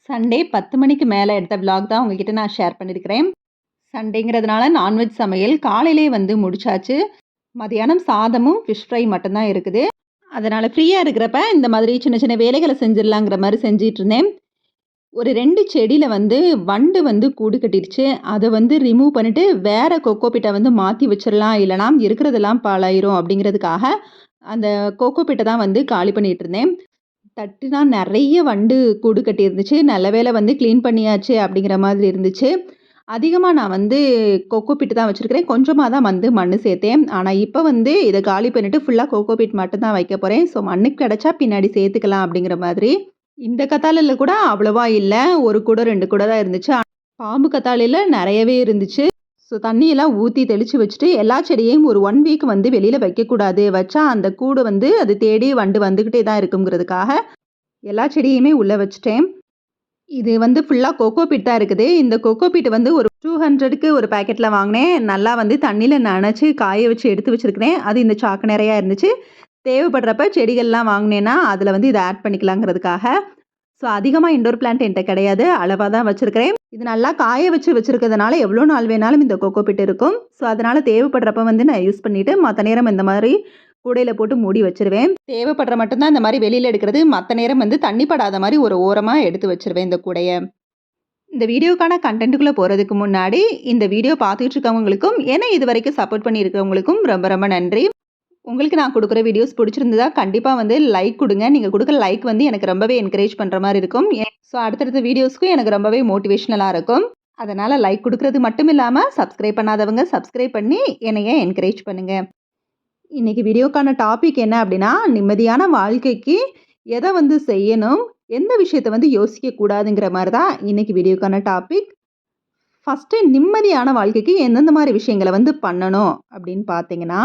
Sunday 10 மணிக்கு மேல எடுத்த விளாக் தான் உங்ககிட்ட நான் ஷேர் பண்ணியிருக்கிறேன். சண்டேங்கிறதுனால நான்வெஜ் சமையல் காலையிலேயே வந்து முடிச்சாச்சு. மதியானம் சாதமும், ஃபிஷ் ஃப்ரை மட்டும் தான் இருக்குது. அதனால ஃப்ரீயா இருக்கிறப்ப இந்த மாதிரி சின்ன சின்ன வேலைகள செஞ்சிடலாங்கிற மாரி செஞ்சிட்டுருந்தேன். ஒரு 2 செடியில வந்து வண்டு வந்து கூடு கட்டிருச்சு. அத வந்து ரிமூவ் பண்ணிட்டு வேற கொக்கோ பீட்ட வந்து மாத்தி வச்சிரலாம். இல்லன்னா இருக்கிறதெல்லாம் பாழாயிரும் அப்படிங்கிறதுக்காக, அந்த கொக்கோ பீட்ட தான் வந்து காலி பண்ணிட்டுருந்தேன். தட்டுனா நெறைய வண்டு கூடு கட்டியிருந்துச்சு. நல்ல வேளை வந்து கிளீன் பண்ணியாச்சு அப்படிங்கிற மாதிரி இருந்துச்சு. அதிகமா நான் வந்து கொக்கோ பிட் தான் வச்சிருக்கிறேன். கொஞ்சமா தான் வந்து மண்ணு சேர்த்தேன். ஆனா இப்ப வந்து இத காலி பண்ணிட்டு ஃபுல்லா கொக்கோ பிட் மட்டும் தான் வைக்க போறேன். ஸோ மண்ணு கிடைச்சா பின்னாடி சேர்த்துக்கலாம் அப்படிங்கிற மாதிரி. இந்த கத்தாழைல கூட அவ்வளவா இல்ல. 1 கூடை 2 கூடை தான் இருந்துச்சு. பாம்பு கத்தாழைல நெறையவே இருந்துச்சு. ஸோ தண்ணியெல்லாம் ஊத்தி தெளிச்சு வச்சுட்டு எல்லா செடியையும் ஒரு 1 வீக் வந்து வெளியில வைக்கக்கூடாது. வச்சா அந்த கூடு வந்து அது தேடி வண்டு வந்துகிட்டே தான் இருக்குங்கிறதுக்காக எல்லா செடியுமே உள்ள வச்சுட்டேன். இது வந்து ஃபுல்லா கோகோ பீட் தான் இருக்குது. இந்த கோகோ பீட் வந்து ஒரு 200க்கு ஒரு பாக்கெட்ல வாங்கினேன். நல்லா வந்து தண்ணீல நனைச்சு காய வச்சு எடுத்து வச்சிருக்கிறேன். அது இந்த சாக்கு நெறையா இருந்துச்சு. தேவைப்படுறப்ப செடிகள்லாம் வாங்கினேன்னா, அதில வந்து இத ஆட் பண்ணிக்கலாங்கிறதுக்காக. ஸோ அதிகமா இன்டோர் பிளான்ட் என்ட்ட கிடையாது. அளவா தான் வச்சிருக்கிறேன். இது நல்லா காய வச்சு வச்சிருக்கிறதுனால எவ்வளோ நாள் வேணாலும் இந்த கோகோ பீட் இருக்கும். ஸோ அதனால தேவைப்படுறப்ப வந்து நான் யூஸ் பண்ணிட்டு, மத்த நேரம் இந்த மாரி கூடையில போட்டு மூடி வச்சுருவேன். தேவைப்படுற மட்டும் தான் இந்த மாரி வெளியில எடுக்கிறது. மத்த நேரம் வந்து தண்ணி படாத மாரி ஒரு ஓரமா எடுத்து வச்சுருவேன் இந்த கூடைய. இந்த வீடியோக்கான கன்டென்ட்டுக்குள்ள போறதுக்கு முன்னாடி, இந்த வீடியோ பார்த்துட்டு இருக்கவங்களுக்கும், என்னை இதுவரைக்கும் சப்போர்ட் பண்ணியிருக்கிறவங்களுக்கும் ரொம்ப ரொம்ப நன்றி. உங்களுக்கு நான் குடுக்குற வீடியோஸ் பிடிச்சிருந்ததா, கண்டிப்பா வந்து லைக் குடுங்க. நீங்க குடுக்குற லைக் வந்து எனக்கு ரொம்பவே என்கரேஜ் பண்ற மாரி இருக்கும். ஸோ அடுத்தடுத்த வீடியோஸ்க்கும் எனக்கு ரொம்பவே மோட்டிவேஷனலா இருக்கும். அதனால லைக் குடுக்குறது மட்டும் இல்லாம, சப்ஸ்கிரைப் பண்ணாதவங்க சப்ஸ்கிரைப் பண்ணி என்னைய என்கரேஜ் பண்ணுங்க. இன்னைக்கு வீடியோக்கான டாபிக் என்ன அப்படின்னா, நிம்மதியான வாழ்க்கைக்கு எத வந்து செய்யணும்? எந்த விஷயத்த வந்து யோசிக்க கூடாதுங்கிற மாரி தான் இன்னைக்கு வீடியோக்கான டாபிக். ஃபர்ஸ்ட்டு நிம்மதியான வாழ்க்கைக்கு எந்தெந்த மாரி விஷயங்கள வந்து பண்ணணும் அப்படின்னு பார்த்தீங்கன்னா,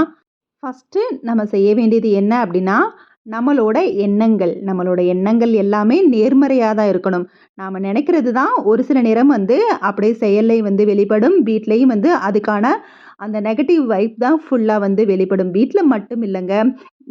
ஃபர்ஸ்ட்டு நம்ம செய்ய வேண்டியது என்ன அப்படின்னா, நம்மளோட எண்ணங்கள் எல்லாமே நேர்மறையா தான் இருக்கணும். நாம நெனைக்கிறது தான் ஒரு சில நேரம் வந்து அப்படியே செயல்லயும் வந்து வெளிப்படும். வீட்லயும் வந்து அதுக்கான அந்த நெகட்டிவ் வைப் தான் ஃபுல்லா வந்து வெளிப்படும். வீட்ல மட்டும் இல்லங்க.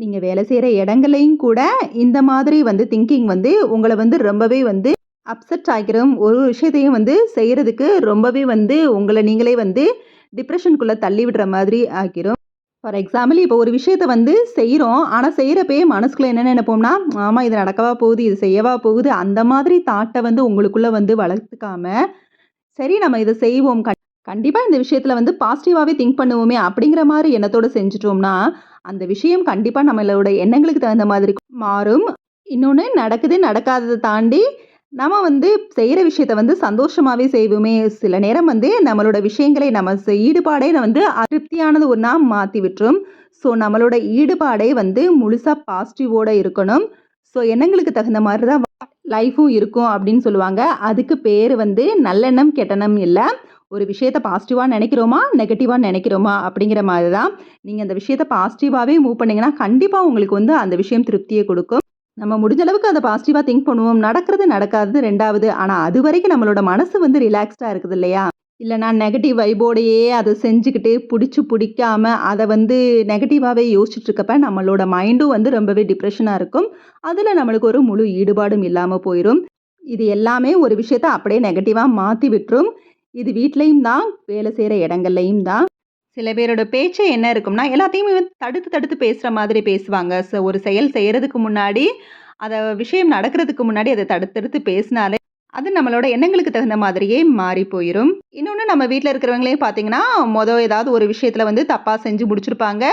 நீங்க வேலை செய்ற இடங்கள்லயும் கூட இந்த மாதிரி வந்து திங்கிங் வந்து உங்கள வந்து ரொம்பவே வந்து அப்செட் ஆக்கிரும். ஒரு விஷயத்தையும் வந்து செய்றதுக்கு ரொம்பவே வந்து உங்கள நீங்களே வந்து டிப்ரஷனுக்குள்ள தள்ளி விடுற மாதிரி ஆக்கிரும். ஃபார் எக்ஸாம்பிள் இப்போ ஒரு விஷயத்த வந்து செய்றோம். ஆனா செய்றப்பயே மனசுக்குள்ள என்ன நெனைப்போம்னா, ஆமா இது நடக்கவா போகுது, இது செய்யவா போகுது, அந்த மாதிரி தாட்ட வந்து உங்களுக்குள்ள வந்து வளர்த்துக்காம, சரி நம்ம இத செய்வோம். கண்டிப்பா இந்த விஷயத்துல வந்து பாசிட்டிவாவே திங்க் பண்ணுவோமே அப்படிங்கிற மாரி எண்ணத்தோட செஞ்சுட்டோம்னா, அந்த விஷயம் கண்டிப்பா நம்மளோட எண்ணங்களுக்கு தகுந்த மாதிரி மாறும். இன்னொன்னு நடக்குது, நடக்காதத தாண்டி நம்ம வந்து செய்ற விஷயத்த வந்து சந்தோஷமாவே செய்வோமே. சில நேரம் வந்து நம்மளோட விஷயங்களை நம்ம ஈடுபாடே வந்து அதிருப்தியானது ஒண்ணா மாத்தி விட்டுரும். ஸோ நம்மளோட ஈடுபாடே வந்து முழுசா பாசிட்டிவோட இருக்கணும். ஸோ எண்ணங்களுக்கு தகுந்த மாரி தான் லைஃப்பும் இருக்கும் அப்படின்னு சொல்லுவாங்க. அதுக்கு பேரு வந்து நல்லெண்ணம், கெட்டெண்ணம் இல்ல. ஒரு விஷயத்த பாசிட்டிவா நெனைக்கிறோமா, நெகட்டிவா நெனைக்கிறோமா அப்படிங்கிற மாரி தான். நீங்க அந்த விஷயத்த பாசிட்டிவாவே மூவ் பண்ணீங்கன்னா, கண்டிப்பா உங்களுக்கு வந்து அந்த விஷயம் திருப்திய குடுக்கும். நம்ம முடிஞ்ச அளவுக்கு அத பாசிட்டிவா திங்க் பண்ணுவோம். நடக்கிறது, நடக்காதது 2வது. ஆனா அதுவரைக்கும் நம்மளோட மனசு வந்து ரிலாக்ஸ்டா இருக்குது இல்லையா? இல்ல நான் நெகட்டிவ் வைப்போடையே அத செஞ்சுக்கிட்டு, புடிக்காம அத வந்து நெகட்டிவாவே யோசிச்சுட்டு இருக்கப்ப, நம்மளோட மைண்டும் வந்து ரொம்பவே டிப்ரஷனா இருக்கும். அதுல நம்மளுக்கு ஒரு முழு ஈடுபாடும் இல்லாம போயிரும். இது எல்லாமே ஒரு விஷயத்த அப்படியே நெகட்டிவா மாத்தி விட்டுரும். இது வீட்லயும் தான், வேலை செய்ற இடங்கள்லயும் தான். சில பேரோட பேச்சே என்ன இருக்கும்னா, எல்லாத்தையுமே வந்து தடுத்து தடுத்து பேசுற மாதிரி பேசுவாங்க. ஒரு செயல் செய்யறதுக்கு முன்னாடி, அத விஷயம் நடக்கிறதுக்கு முன்னாடி அத தடுத்து தடுத்து பேசினாலே, அது நம்மளோட எண்ணங்களுக்கு தகுந்த மாதிரியே மாறி போயிரும். இன்னொன்னு நம்ம வீட்ல இருக்கிறவங்களே பார்த்தீங்கன்னா, ஏதாவது ஒரு விஷயத்துல வந்து தப்பா செஞ்சு முடிச்சிருப்பாங்க.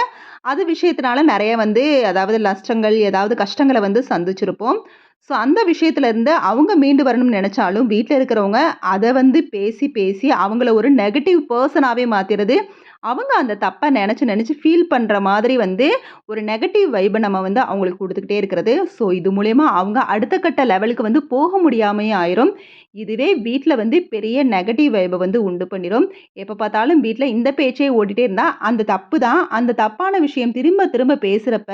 அது விஷயத்தினால நெறைய வந்து அதாவது நஷ்டங்கள், ஏதாவது கஷ்டங்கள வந்து சந்திச்சிருப்போம். அந்த விஷயத்துல இருந்து அவங்க மீண்டு வரணும்னு நெனைச்சாலும், வீட்ல இருக்கிறவங்க அத வந்து பேசி பேசி அவங்கள ஒரு நெகட்டிவ் பெர்சனாவே மாத்திறது. அவங்க அந்த தப்ப நெனச்சு நெனச்சு ஃபீல் பண்ற மாதிரி வந்து ஒரு நெகட்டிவ் வைப நம்ம வந்து அவங்களுக்கு குடுத்துக்கிட்டே இருக்கிறது. இது மூலியமா அவங்க அடுத்த கட்ட லெவலுக்கு வந்து போக முடியாமயே ஆயிரும். இதுவே வீட்ல வந்து பெரிய நெகட்டிவ் வைப வந்து உண்டு பண்ணிரும். எப்ப பார்த்தாலும் வீட்ல இந்த பேச்சே ஓடிட்டே இருந்தா, அந்த தப்பு தான். அந்த தப்பான விஷயம் திரும்ப திரும்ப பேசுறப்ப,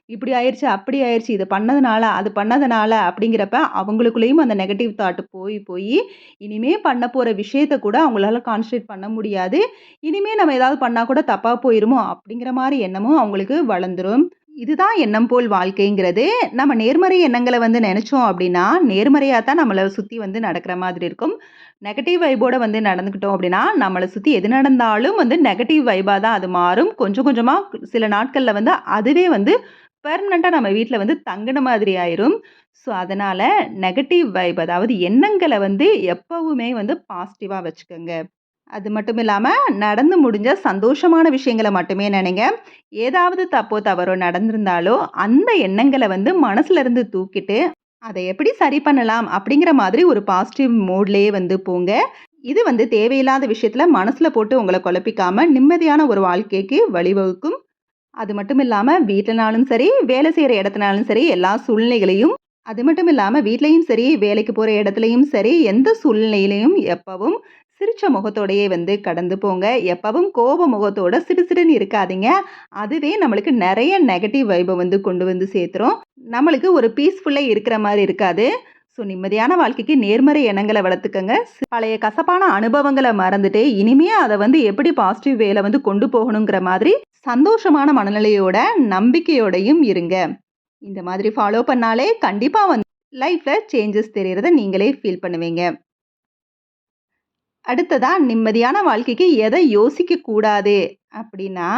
இப்படி ஆயிருச்சு, அப்படி ஆயிருச்சு, இது பண்ணதுனால, அது பண்ணதுனால அப்படிங்கிறப்ப அவங்களுக்குள்ளேயும் அந்த நெகட்டிவ் தாட் போய் போயி, இனிமே பண்ண போற விஷயத்த கூட அவங்களால கான்சன்ட்ரேட் பண்ண முடியாது. இனிமே நம்ம ஏதாவது பண்ணா கூட தப்பா போயிருமோ! அப்படிங்கிற மாரி எண்ணமும் அவங்களுக்கு வளர்ந்துரும். இதுதான் எண்ணம் போல் வாழ்க்கைங்கிறது. நம்ம நேர்மறை எண்ணங்கள வந்து நெனச்சோம் அப்டின்னா, நேர்மறையா தான் நம்மள சுத்தி வந்து நடக்கிற மாதிரி இருக்கும். நெகட்டிவ் வைபோட வந்து நடந்துக்கிட்டோம் அப்டின்னா, நம்மள சுத்தி எது நடந்தாலும் வந்து நெகட்டிவ் வைபா தான் அது மாறும். கொஞ்சம் கொஞ்சமா சில நாட்கள்ல வந்து அதுவே வந்து பெர்மனன்ட்டா நம்ம வீட்ல வந்து தங்குன மாதிரி ஆயிரும். ஸோ, அதனால நெகட்டிவ் வைப் அதாவது எண்ணங்கள வந்து எப்பவுமே வந்து பாசிட்டிவா வச்சுக்கங்க. அது மட்டும் இல்லாம, நடந்து முடிஞ்ச சந்தோஷமான விஷயங்கள மட்டுமே நெனைங்க. ஏதாவது தப்போ, தவறோ நடந்திருந்தாலோ, அந்த எண்ணங்கள வந்து மனசுல இருந்து தூக்கிட்டு, அத எப்படி சரி பண்ணலாம் அப்படிங்கிற மாதிரி ஒரு பாசிட்டிவ் மோட்லயே வந்து போங்க. இது வந்து தேவையில்லாத விஷயத்துல மனசுல போட்டு உங்கள குழப்பிக்காம, நிம்மதியான ஒரு வாழ்க்கைக்கு வழிவகுக்கும். அது மட்டும் இல்லாம, வீட்லனாலும் சரி, வேலை செய்ற இடத்துனாலும் சரி, எல்லா சூழ்நிலைகளையும் அது மட்டும் இல்லாம வீட்லயும் சரி, வேலைக்கு போற இடத்துலயும் சரி, எந்த சூழ்நிலையிலயும் எப்பவும் சிரிச்ச முகத்தோடயே வந்து கடந்து போங்க. எப்பவும் கோப முகத்தோட சிடுசிடுன்னு இருக்காதீங்க. அதுவே நம்மளுக்கு நெறைய நெகட்டிவ் வைப வந்து கொண்டு வந்து சேர்த்துரும். நம்மளுக்கு ஒரு பீஸ்ஃபுல்லா இருக்கிற மாரி இருக்காது. ஸோ நிம்மதியான வாழ்க்கைக்கு நேர்மறை எண்ணங்கள வளர்த்துக்கங்க. பழைய கசப்பான அனுபவங்கள மறந்துட்டு, இனிமே அத வந்து எப்படி பாசிட்டிவ் வேல வந்து கொண்டு போகணுங்கிற மாதிரி சந்தோஷமான மனநிலையோட, நம்பிக்கையோடையும் இருங்க. இந்த மாதிரி ஃபாலோ பண்ணாலே கண்டிப்பா வந்து லைஃப்ல சேஞ்சஸ் தெரியறத நீங்களே ஃபீல் பண்ணுவீங்க. அடுத்ததா நிம்மதியான வாழ்க்கைக்கு எத யோசிக்க கூடாது அப்டின்னா,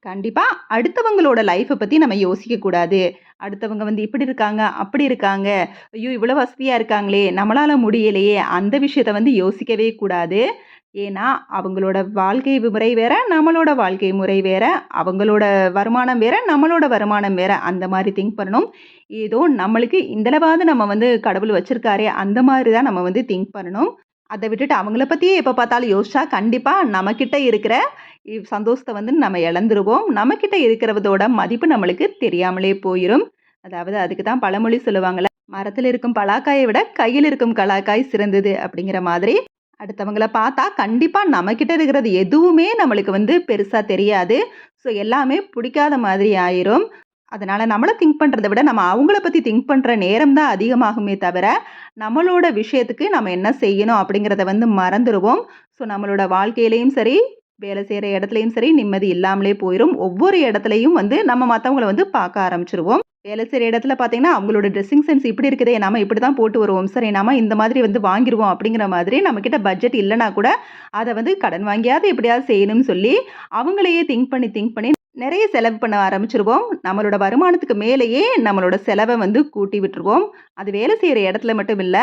கண்டிப்பா அடுத்தவங்களோட லைஃப்ப பத்தி நம்ம யோசிக்க கூடாது. அடுத்தவங்க வந்து இப்படி இருக்காங்க, அப்படி இருக்காங்க. ஐயோ! இவ்வளோ வசதியா இருக்காங்களே! நம்மளால முடியலையே! அந்த விஷயத்த வந்து யோசிக்கவே கூடாது. ஏன்னா, அவங்களோட வாழ்க்கை முறை வேற, நம்மளோட வாழ்க்கை முறை வேற. அவங்களோட வருமானம் வேற, நம்மளோட வருமானம் வேற. அந்த மாரி திங்க் பண்ணணும். ஏதோ நம்மளுக்கு இந்தளவாவது நம்ம வந்து கடவுள் வச்சிருக்காரே! அந்த மாரி தான் நம்ம வந்து திங்க் பண்ணணும். அத விட்டுட்டு அவங்கள பத்தியே எப்ப பார்த்தாலும் யோசிச்சா, கண்டிப்பா நம்மகிட்ட இருக்கிற சந்தோஷத்த வந்து நம்ம இழந்துருவோம். நம்மகிட்ட இருக்கிறதோட மதிப்பு நம்மளுக்கு தெரியாமலே போயிரும். அதாவது அதுக்கு தான் பழமொழி சொல்லுவாங்கல்ல, "மரத்தில இருக்கும் பலாக்காய விட கையில் இருக்கும் கலாக்காய் சிறந்தது." அப்படிங்கிற மாதிரி, அடுத்தவங்கள பார்த்தா கண்டிப்பா நம்மகிட்ட இருக்கிறது எதுவுமே நம்மளுக்கு வந்து பெருசா தெரியாது. ஸோ எல்லாமே புடிக்காத மாதிரி ஆயிரும். அதனால நம்மள திங்க் பண்றத விட, நம்ம அவங்கள பத்தி திங்க் பண்ற நேரம் தான் அதிகமாகுமே தவிர, நம்மளோட விஷயத்துக்கு நம்ம என்ன செய்யணும் அப்படிங்கிறத வந்து மறந்துருவோம். ஸோ நம்மளோட வாழ்க்கையிலயும் சரி, வேலை செய்ற இடத்துலயும் சரி, நிம்மதி இல்லாமலே போயிரும். ஒவ்வொரு இடத்துலயும் வந்து நம்ம மத்தவங்கள வந்து பார்க்க ஆரம்பிச்சுருவோம். வேலை செய்ற இடத்துல பார்த்தீங்கன்னா, அவங்களோட ட்ரெஸ்ஸிங் சென்ஸ் இப்படி இருக்குதே, நம்ம இப்படி தான் போட்டு வருவோம். சரி நம்ம இந்த மாதிரி வந்து வாங்கிருவோம் அப்படிங்கிற மாதிரி நம்மகிட்ட பட்ஜெட் இல்லன்னா கூட, அத வந்து கடன் வாங்கியாவது எப்படியாவது செய்யணும்னு சொல்லி, அவங்களையே திங்க் பண்ணி நெறைய செலவு பண்ண ஆரம்பிச்சுருவோம். நம்மளோட வருமானத்துக்கு மேலேயே நம்மளோட செலவ வந்து கூட்டி விட்டுருவோம். அது வேலை செய்ற இடத்துல மட்டும் இல்ல,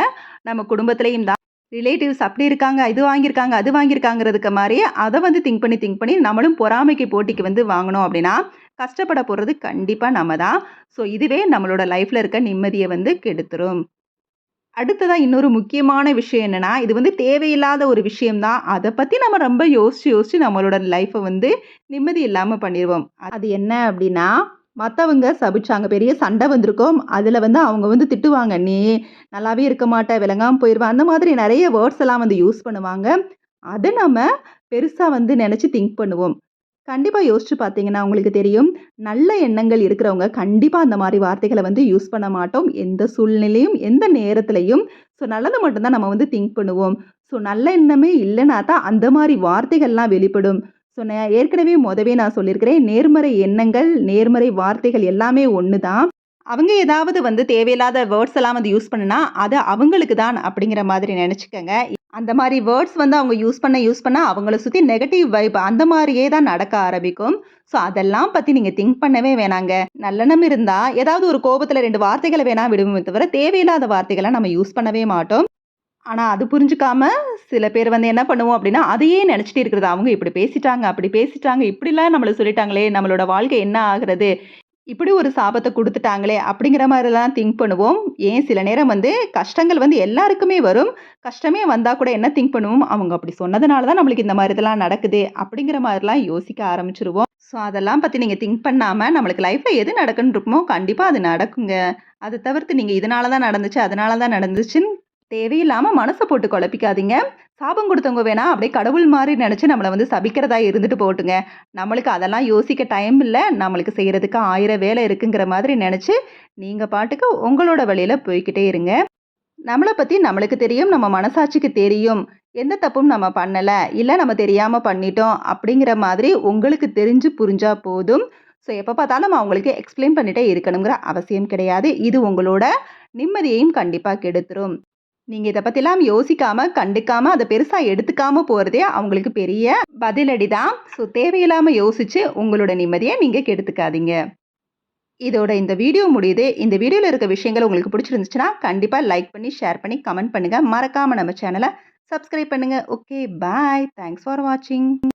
நம்ம குடும்பத்திலயும் தான். ரிலேட்டிவ்ஸ் அப்படி இருக்காங்க, இது வாங்கியிருக்காங்க, அது வாங்கியிருக்காங்கிறதுக்கு மாரியே அத வந்து திங்க் பண்ணி நம்மளும் பொறாமைக்கு போட்டிக்கு வந்து வாங்குனோம் அப்படின்னா, கஷ்டப்பட போறது கண்டிப்பா நம்ம தான். ஸோ இதுவே நம்மளோட லைஃப்ல இருக்க நிம்மதிய வந்து கெடுத்துரும். அடுத்ததா இன்னொரு முக்கியமான விஷயம் என்னன்னா, இது வந்து தேவையில்லாத ஒரு விஷயம் தான். அத பத்தி நம்ம ரொம்ப யோசிச்சு நம்மளோட லைஃப்ப வந்து நிம்மதி இல்லாம பண்ணிருவோம். அது என்ன அப்டின்னா, மத்தவங்க சபிச்சாங்க. பெரிய சண்ட வந்திருக்கும். அதுல வந்து அவங்க வந்து திட்டுவாங்க. "நீ நல்லாவே இருக்க மாட்ட, விளங்காம போயிருவ." அந்த மாதிரி நெறைய வேர்ட்ஸ் எல்லாம் வந்து யூஸ் பண்ணுவாங்க. அத நம்ம பெருசா வந்து நெனச்சு திங்க் பண்ணுவோம். கண்டிப்பா யோசிச்சு பார்த்தீங்கன்னா, உங்களுக்கு தெரியும். நல்ல எண்ணங்கள் இருக்கிறவங்க கண்டிப்பா அந்த மாரி வார்த்தைகள வந்து யூஸ் பண்ண மாட்டோம். எந்த சூழ்நிலையும், எந்த நேரத்திலயும். ஸோ நல்லத மட்டும் தான் நம்ம வந்து திங்க் பண்ணுவோம். ஸோ நல்ல எண்ணமே இல்லன்னா தான் அந்த மாரி வார்த்தைகள்லாம் வெளிப்படும். ஸோ நான் ஏற்கனவே நான் சொல்லியிருக்கிறேன். நேர்மறை எண்ணங்கள், நேர்மறை வார்த்தைகள் எல்லாமே ஒண்ணு தான். அவங்க ஏதாவது வந்து தேவையில்லாத வேர்ட்ஸ் எல்லாம் வந்து யூஸ் பண்ணுனா, அது அவங்களுக்கு தான் அப்படிங்கிற மாதிரி நெனச்சுக்கங்க. அந்த மாரி வேர்ட்ஸ் வந்து அவங்க யூஸ் பண்ண அவங்கள சுத்தி நெகட்டிவ் வைப் அந்த மாரியே தான் நடக்க ஆரம்பிக்கும். ஸோ அதெல்லாம் பத்தி நீங்க திங்க் பண்ணவே வேணாங்க. நல்லெண்ணம் இருந்தா, ஏதாவது ஒரு கோபத்துல 2 வார்த்தைகள வேணா விடுவோமே தவிர, தேவையில்லாத வார்த்தைகள நம்ம யூஸ் பண்ணவே மாட்டோம். ஆனா அது புரிஞ்சுக்காம சில பேர் வந்து என்ன பண்ணுவோம் அப்படின்னா, அதையே நெனச்சுட்டே இருக்கிறது. அவங்க இப்படி பேசிட்டாங்க, அப்படி பேசிட்டாங்க, இப்படிலாம் நம்மள சொல்லிட்டாங்களே, நம்மளோட வாழ்க்கை என்ன ஆகுறது? இப்படி ஒரு சாபத்த குடுத்துட்டாங்களே! அப்படிங்கிற மாரிலாம் திங்க் பண்ணுவோம். ஏன் சில நேரம் வந்து கஷ்டங்கள் வந்து எல்லாருக்குமே வரும். கஷ்டமே வந்தா கூட என்ன திங்க் பண்ணுவோம், அவங்க அப்படி சொன்னதுனால தான் நம்மளுக்கு இந்த மாரி இதெல்லாம் நடக்குது. அப்படிங்கிற மாரிலாம் யோசிக்க ஆரம்பிச்சுருவோம். ஸோ அதெல்லாம் பத்தி நீங்க திங்க் பண்ணாம, நம்மளுக்கு லைஃப்ல எது நடக்குன்னு இருக்குமோ, கண்டிப்பா அது நடக்குங்க. அத தவிர்த்து நீங்க இதனால தான் நடந்துச்சு, அதனால தான் நடந்துச்சுன்னு தேவையில்லாம மனச போட்டு குழப்பிக்காதீங்க. சாபம் குடுத்தவங்க வேணா அப்படியே கடவுள் மாரி நெனச்சு நம்மள வந்து சபிக்கிறதா இருந்துட்டு போகட்டுங்க. நம்மளுக்கு அதெல்லாம் யோசிக்க டைம் இல்ல. நம்மளுக்கு செய்றதுக்கு 1000 வேலை இருக்குங்கிற மாதிரி நெனச்சு, நீங்க பாட்டுக்கு உங்களோட வழியில போய்க்கிட்டே இருங்க. நம்மள பத்தி நம்மளுக்கு தெரியும். நம்ம மனசாட்சிக்கு தெரியும். எந்த தப்பும் நம்ம பண்ணல. இல்ல நம்ம தெரியாம பண்ணிட்டோம். அப்படிங்கிற மாதிரி உங்களுக்கு தெரிஞ்சு புரிஞ்சா போதும். ஸோ எப்போ பார்த்தாலும் நம்ம அவங்களுக்கு எக்ஸ்பிளைன் பண்ணிட்டே இருக்கணுங்கிற அவசியம் கிடையாது. இது உங்களோட நிம்மதியையும் கண்டிப்பா கெடுத்துரும். நீங்க இத பத்திலாம் யோசிக்காம, கண்டுக்காம, அத பெருசா எடுத்துக்காம போறதே அவங்களுக்கு பெரிய பதிலடி தான். ஸோ தேவையில்லாம யோசிச்சு உங்களோட நிம்மதிய நீங்க கெடுத்துக்காதீங்க. இதோட இந்த வீடியோ முடியுது. இந்த வீடியோல இருக்க விஷயங்கள் உங்களுக்கு பிடிச்சிருந்துச்சுன்னா, கண்டிப்பா லைக் பண்ணி, ஷேர் பண்ணி, கமெண்ட் பண்ணுங்க. மறக்காம நம்ம சேனல சப்ஸ்கிரைப் பண்ணுங்க. Okay, bye. தேங்க்ஸ் ஃபார் வாட்சிங்.